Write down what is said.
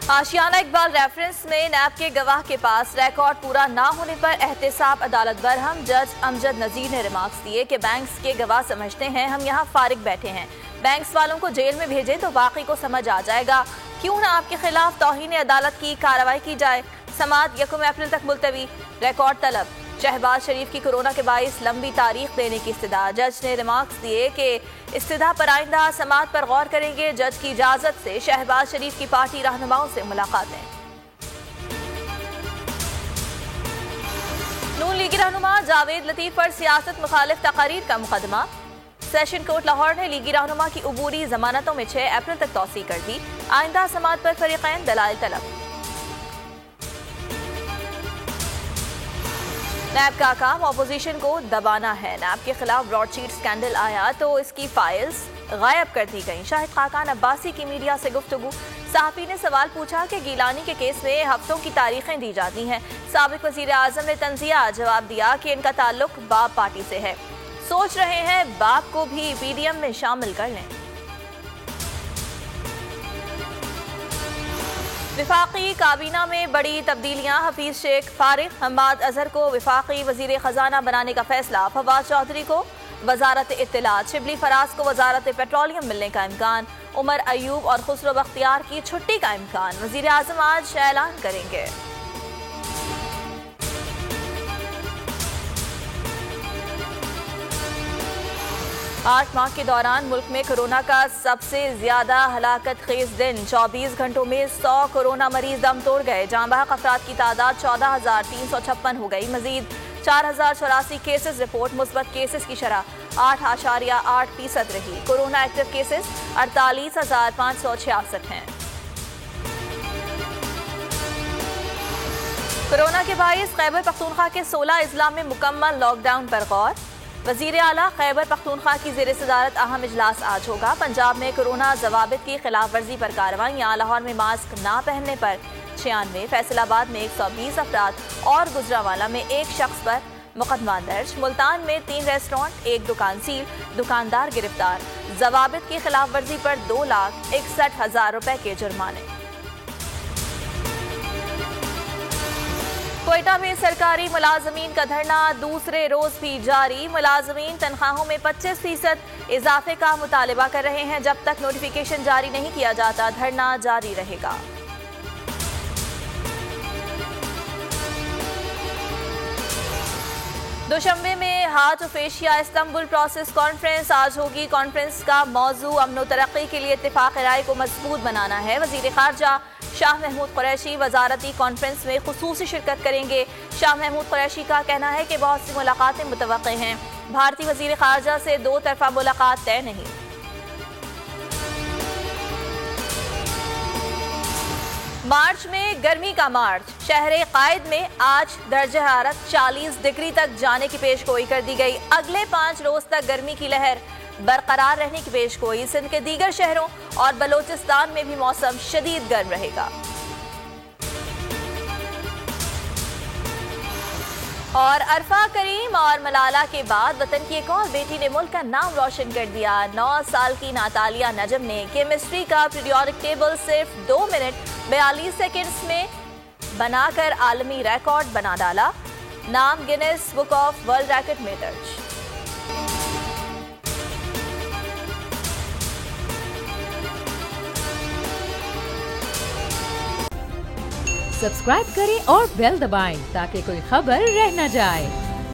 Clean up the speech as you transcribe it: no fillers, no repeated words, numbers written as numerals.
आशियाना Iqbal reference में नैब के गवाह के पास रिकॉर्ड पूरा ना होने पर एहतसाब अदालत बरहम। जज अमजद नजीर ने रिमार्क्स दिए कि बैंक्स के गवाह समझते हैं हम यहाँ फारिग बैठे हैं, बैंक्स वालों को जेल में भेजें तो वाकई को समझ आ जाएगा। क्यों ना आपके खिलाफ तौहीन अदालत की कार्रवाई की जाए। समाअत 1 अप्रैल तक मुलतवी। रिकॉर्ड तलब। शहबाज शरीफ की कोरोना के बाइस लंबी तारीख देने की इस्तदा। जज ने रिमार्क्स दिए कि इस्तदा पर आइंदा समाअत पर गौर करेंगे। जज की इजाजत से शहबाज शरीफ की पार्टी रहनुमाओं से मुलाकातें। नून लीगी रहनुमा जावेद लतीफ पर सियासत मुखालिफ तकारीर का मुकदमा। सेशन कोर्ट लाहौर ने लीगी रहनुमा की अबूरी जमानतों में 6 अप्रैल तक तौसी कर दी। आइंदा समाअत पर फरीकैन दलाइल तलब। नैब का काम अपोजिशन को दबाना है। नैब के खिलाफ ब्रॉडशीट स्कैंडल आया तो इसकी फाइल्स गायब कर दी गई। शाहिद खाकान अब्बासी की मीडिया से गुफ्तगू। सहाफी ने सवाल पूछा कि गिलानी के केस में हफ्तों की तारीखें दी जाती हैं। साबिक वजीर आजम ने तंजिया जवाब दिया कि इनका ताल्लुक बाप पार्टी से है, सोच रहे हैं बाप को भी पीडीएम में शामिल कर लें। विफाकी काबीना में बड़ी तब्दीलियां। हफीज शेख फारिग, हम्माद अजहर को विफाकी वजीर खजाना बनाने का फैसला। फवाद चौधरी को वजारत इत्तलात, शिबली फराज को वजारत पेट्रोलियम मिलने का इम्कान। उमर अयूब और खुसरो बख्तियार की छुट्टी का इम्कान। वजीर आजम आज ऐलान करेंगे। 8 माह के दौरान मुल्क में कोरोना का सबसे ज्यादा हलाकत खेज दिन। 24 घंटों में 100 कोरोना मरीज दम तोड़ गए। जाँ बहक अफराद की तादाद 14,356 हो गई। मजीद 4,084 केसेस रिपोर्ट। मुस्बत केसेस की शरह 8.8% रही। कोरोना एक्टिव केसेस 48,566 हैं। कोरोना के बाइस खैबर पख्तूनख्वा के 16 अजला में मुकम्मल लॉकडाउन पर गौर। वजीर आला खैबर पख्तूनख्वा की ज़ेर सदारत अहम इजलास आज होगा। पंजाब में कोरोना जवाबित की खिलाफ वर्जी पर कार्रवाइयाँ। लाहौर में मास्क ना पहनने पर 96, फैसलाबाद में 120 अफराद और गुजरावाला में 1 शख्स पर मुकदमा दर्ज। मुल्तान में 3 रेस्टोरेंट, 1 दुकान सील, दुकानदार गिरफ्तार। जवाबित की खिलाफ वर्जी पर 2,61,000 रुपए के जुर्माने। कोयटा में सरकारी मुलाजमीन का धरना दूसरे रोज भी जारी। मुलाजमीन तनख्वाहों में 25% इजाफे का मुतालबा कर रहे हैं। जब तक नोटिफिकेशन जारी नहीं किया जाता धरना जारी रहेगा। दोशंबे में heart of Asia Istanbul process conference आज होगी। कॉन्फ्रेंस का मौजू अमन व तरक्की के लिए इत्तेफाक राय को मजबूत बनाना है। वजीर खारजा शाह महमूद कुरैशी वजारती कॉन्फ्रेंस में खुसूसी शिरकत करेंगे। शाह महमूद कुरैशी का कहना है कि बहुत सी मुलाकातें मुतवक्के हैं। भारतीय वजीर खारजा से 2 तरफा मुलाकात तय नहीं। मार्च में गर्मी का मार्च। शहर कायद में आज दर्ज हरारत 40 डिग्री तक जाने की पेशगोई कर दी गई। अगले 5 रोज तक गर्मी की लहर बरकरार रहने की पेशगोई। सिंध के दीगर शहरों और बलोचिस्तान में भी मौसम शदीद गर्म रहेगा। और अरफा करीम और मलाला के बाद वतन की एक और बेटी ने मुल्क का नाम रोशन कर दिया। 9 साल की नातालिया नजम ने केमिस्ट्री का पीरियोडिक टेबल सिर्फ 2 मिनट 42 सेकेंड्स में बनाकर आलमी रिकॉर्ड बना डाला। नाम Guinness book of world record में दर्ज। सब्सक्राइब करें और बेल दबाएं ताकि कोई खबर रह न जाए।